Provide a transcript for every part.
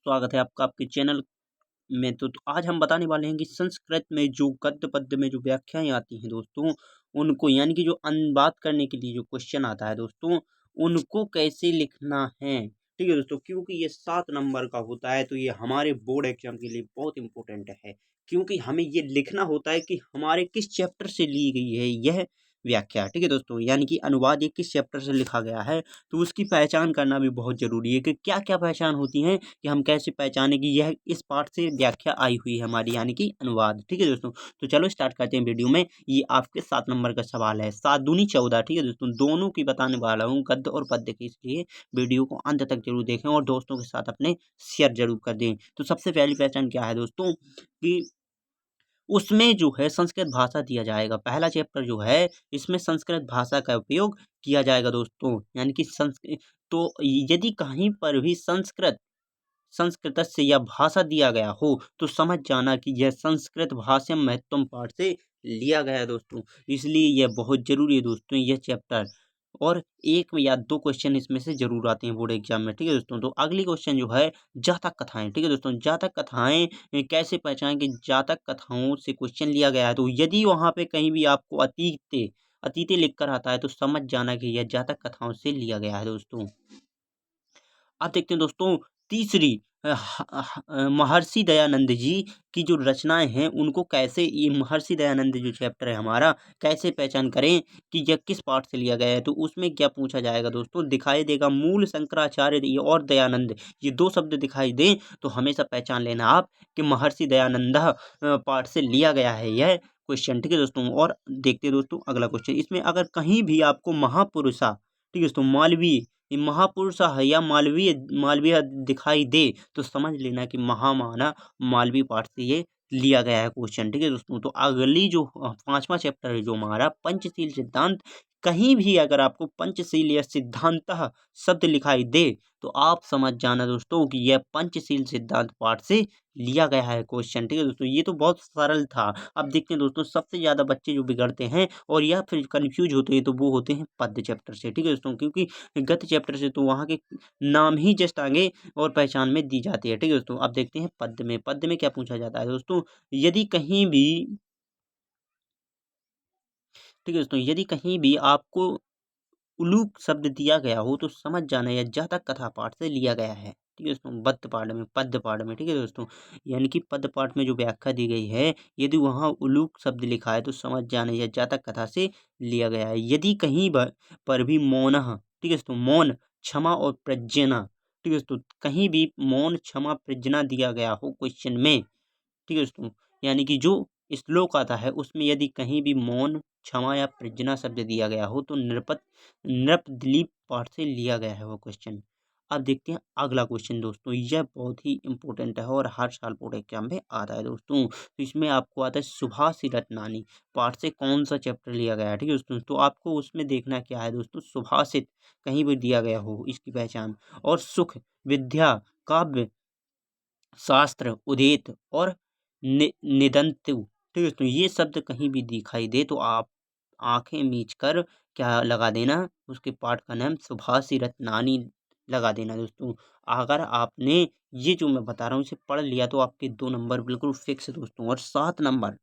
स्वागत है आपका आपके चैनल में। तो आज हम बताने वाले हैं कि संस्कृत में जो गद्य पद्य में जो व्याख्याएं आती हैं दोस्तों, उनको यानी कि जो अनुवाद करने के लिए जो क्वेश्चन आता है दोस्तों, उनको कैसे लिखना है। ठीक है दोस्तों, क्योंकि ये 7 नंबर का होता है, तो ये हमारे बोर्ड एग्जाम के लिए बहुत इंपॉर्टेंट है। क्योंकि हमें ये लिखना होता है कि हमारे किस चैप्टर से ली गई है यह व्याख्या। ठीक है दोस्तों, यानी कि अनुवाद ये किस चैप्टर से लिखा गया है, तो उसकी पहचान करना भी बहुत जरूरी है कि क्या क्या पहचान होती है, कि हम कैसे पहचाने कि यह इस पाठ से व्याख्या आई हुई है हमारी, यानी कि अनुवाद। ठीक है दोस्तों, तो चलो स्टार्ट करते हैं वीडियो में। ये आपके 7 नंबर का सवाल है, 7 दूनी 14। ठीक है दोस्तों, दोनों की बताने वाला हूँ, गद्य और पद्य की, इसलिए वीडियो को अंत तक जरूर देखें और दोस्तों के साथ अपने शेयर जरूर कर दें। तो सबसे पहली पहचान क्या है दोस्तों, कि उसमें जो है संस्कृत भाषा दिया जाएगा। पहला चैप्टर जो है, इसमें संस्कृत भाषा का उपयोग किया जाएगा दोस्तों, यानी कि संस्कृत। तो यदि कहीं पर भी संस्कृतस्य या भाषा दिया गया हो, तो समझ जाना कि यह संस्कृत भाषा महत्वम पाठ से लिया गया है दोस्तों। इसलिए यह बहुत जरूरी है दोस्तों यह चैप्टर। और 1 या 2 क्वेश्चन इसमें से जरूर आते हैं बोर्ड एग्जाम में। ठीक है दोस्तों, तो अगली क्वेश्चन जो है, जातक कथाएं। ठीक है दोस्तों, जातक कथाएं कैसे पहचानें कि जातक कथाओं से क्वेश्चन लिया गया है। तो यदि वहां पे कहीं भी आपको अतीते लिखकर आता है, तो समझ जाना कि यह जातक कथाओं से लिया गया है दोस्तों। अब देखते हैं दोस्तों, तीसरी महर्षि दयानंद जी की जो रचनाएं हैं, उनको कैसे, ये महर्षि दयानंद जो चैप्टर है हमारा, कैसे पहचान करें कि यह किस पाठ से लिया गया है। तो उसमें क्या पूछा जाएगा दोस्तों, दिखाई देगा मूल शंकराचार्य और दयानंद, ये 2 शब्द दिखाई दें तो हमेशा पहचान लेना आप कि महर्षि दयानंद पाठ से लिया गया है यह क्वेश्चन। ठीक है दोस्तों, और देखते हैं दोस्तों अगला क्वेश्चन। इसमें अगर कहीं भी आपको महापुरुषा, ठीक है दोस्तों, मालवीय, ये महापुरुष है या मालवीय मालवीय दिखाई दे, तो समझ लेना कि महामाना मालवीय पाठ से ये लिया गया है क्वेश्चन। ठीक है दोस्तों, तो अगली जो 5वां चैप्टर है जो हमारा पंचशील सिद्धांत, कहीं भी अगर आपको पंचशील या सिद्धांत शब्द दिखाई दे, तो आप समझ जाना दोस्तों कि यह पंचशील सिद्धांत पाठ से लिया गया है क्वेश्चन। ठीक है दोस्तों, ये तो बहुत सरल था। अब देखते हैं दोस्तों, सबसे ज्यादा बच्चे जो बिगड़ते हैं और या फिर कंफ्यूज होते हैं, तो वो होते हैं पद्य चैप्टर से। ठीक है दोस्तों, क्योंकि गद्य चैप्टर से तो वहाँ के नाम ही जस्ट आगे और पहचान में दी जाती है। ठीक है दोस्तों, अब देखते हैं पद्य में। पद्य में क्या पूछा जाता है दोस्तों, यदि कहीं भी, ठीक है दोस्तों, यदि कहीं भी आपको उलूक शब्द दिया गया हो, तो समझ जाना यह जातक कथा पाठ से लिया गया है। ठीक है दोस्तों, पद्य पाठ में, पद्य पाठ में। ठीक है दोस्तों, यानी कि पद्य पाठ में जो व्याख्या दी गई है, यदि वहाँ उलूक शब्द लिखा है, तो समझ जाना यह जातक कथा से लिया गया है। यदि कहीं पर भी मौन, ठीक है दोस्तों, मौन, क्षमा और प्रज्ञा, ठीक है दोस्तों, कहीं भी मौन, क्षमा, प्रज्ञा दिया गया हो क्वेश्चन में, ठीक है दोस्तों, यानी कि जो श्लोक आता है उसमें यदि कहीं भी मौन, क्षमा या प्रज्ञा शब्द दिया गया हो, तो नृपदिलीप पाठ से लिया गया है वो क्वेश्चन। अब देखते हैं अगला क्वेश्चन दोस्तों, यह बहुत ही इंपॉर्टेंट है और हर साल बोर्ड एग्जाम में आता है दोस्तों। तो इसमें आपको आता है सुभाषी रत्नानी पाठ से कौन सा चैप्टर लिया गया है। ठीक है दोस्तों, तो आपको उसमें देखना क्या है दोस्तों, सुभाषित कहीं भी दिया गया हो इसकी पहचान, और सुख, विद्या, काव्य, शास्त्र, उदेत और निदंतु। ठीक है दोस्तों, ये शब्द कहीं भी दिखाई दे, तो आप आंखें मीच कर क्या लगा देना, उसके पाठ का नाम सुभाषी रत्नानी लगा देना दोस्तों। अगर आपने ये जो मैं बता रहा हूँ इसे पढ़ लिया, तो आपके 2 नंबर बिल्कुल फिक्स दोस्तों। और 7 नंबर,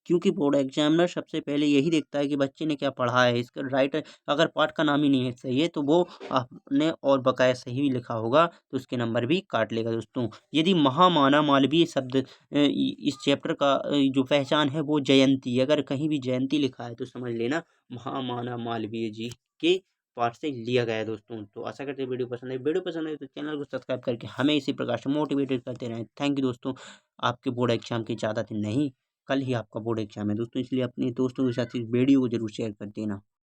क्योंकि बोर्ड एग्जामिनर सबसे पहले यही देखता है कि बच्चे ने क्या पढ़ा है, इसका राइट। अगर पाठ का नाम ही नहीं है सही है, तो वो आपने और बकाया सही भी लिखा होगा, तो उसके नंबर भी काट लेगा दोस्तों। यदि महामाना मालवीय शब्द इस चैप्टर का जो पहचान है वो जयंती, अगर कहीं भी जयंती लिखा है, तो समझ लेना महामाना मालवीय जी के पाठ से लिया गया है दोस्तों। तो आशा करते हैं वीडियो पसंद है तो चैनल को सब्सक्राइब करके हमें इसी प्रकार से मोटिवेटेड करते रहें। थैंक यू दोस्तों। आपके बोर्ड एग्जाम की ज़्यादा दिन नहीं, कल ही आपका बोर्ड एग्जाम है दोस्तों, इसलिए अपने दोस्तों के साथ इस वीडियो को जरूर शेयर कर देना।